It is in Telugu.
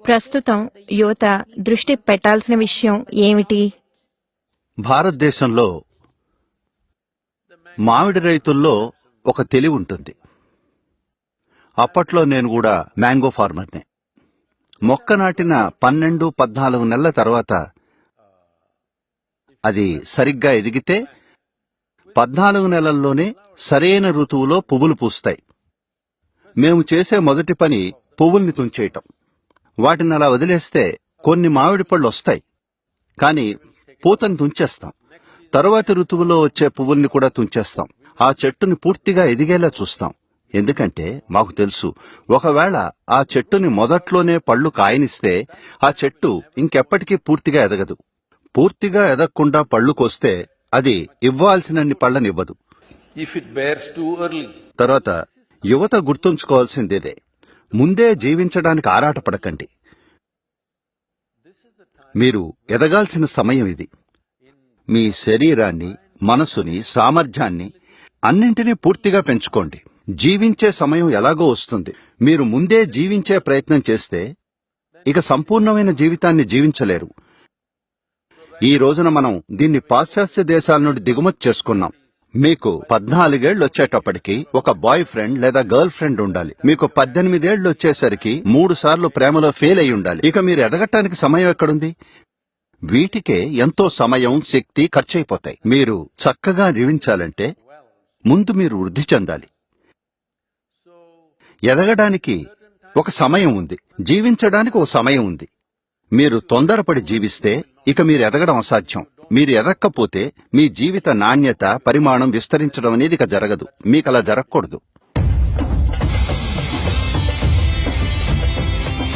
ప్రస్తుతం యువత దృష్టి పెట్టాల్సిన విషయం ఏమిటి? భారతదేశంలో మామిడి రైతుల్లో ఒక తెలివి ఉంటుంది. అప్పట్లో నేను కూడా మ్యాంగో ఫార్మర్నే. మొక్క నాటిన 12-14 నెలల తర్వాత అది సరిగ్గా ఎదిగితే 14 నెలల్లోనే సరైన ఋతువులో పువ్వులు పూస్తాయి. మేము చేసే మొదటి పని పువ్వుల్ని తుంచేయటం. వాటిని అలా వదిలేస్తే కొన్ని మామిడి పళ్ళు వస్తాయి, కానీ పూతను తుంచేస్తాం. తరువాతి ఋతువులో వచ్చే పువ్వుల్ని కూడా తుంచేస్తాం. ఆ చెట్టుని పూర్తిగా ఎదిగేలా చూస్తాం. ఎందుకంటే మాకు తెలుసు, ఒకవేళ ఆ చెట్టుని మొదట్లోనే పళ్ళు కాయనిస్తే ఆ చెట్టు ఇంకెప్పటికీ పూర్తిగా ఎదగదు. పూర్తిగా ఎదగకుండా పళ్ళు కోస్తే అది ఇవ్వాల్సినన్ని పళ్ళనివ్వదు. తర్వాత యువత గుర్తుంచుకోవాల్సిందేదే, ముందే జీవించడానికి ఆరాటపడకండి. మీరు ఎదగాల్సిన సమయం ఇది. మీ శరీరాన్ని, మనసుని, సామర్థ్యాన్ని అన్నింటినీ పూర్తిగా పెంచుకోండి. జీవించే సమయం ఎలాగో వస్తుంది. మీరు ముందే జీవించే ప్రయత్నం చేస్తే ఇక సంపూర్ణమైన జీవితాన్ని జీవించలేరు. ఈ రోజున మనం దీన్ని పాశ్చాత్య దేశాల నుండి దిగుమతి చేసుకున్నాం. మీకు 14 ఏళ్లు వచ్చేటప్పటికి ఒక బాయ్ ఫ్రెండ్ లేదా గర్ల్ ఫ్రెండ్ ఉండాలి. మీకు 18 ఏళ్లు వచ్చేసరికి 3 సార్లు ప్రేమలో ఫెయిల్ అయి ఉండాలి. ఇక మీరు ఎదగటానికి సమయం ఎక్కడుంది? వీటికే ఎంతో సమయం, శక్తి ఖర్చయిపోతాయి. మీరు చక్కగా జీవించాలంటే ముందు మీరు వృద్ధి చెందాలి. ఎదగడానికి ఒక సమయం ఉంది, జీవించడానికి ఒక సమయం ఉంది. మీరు తొందరపడి జీవిస్తే ఇక మీరు ఎదగడం అసాధ్యం. మీరు ఎదక్కపోతే మీ జీవిత నాణ్యత, పరిమాణం విస్తరించడం అనేది ఇక జరగదు. మీకలా జరగకూడదు.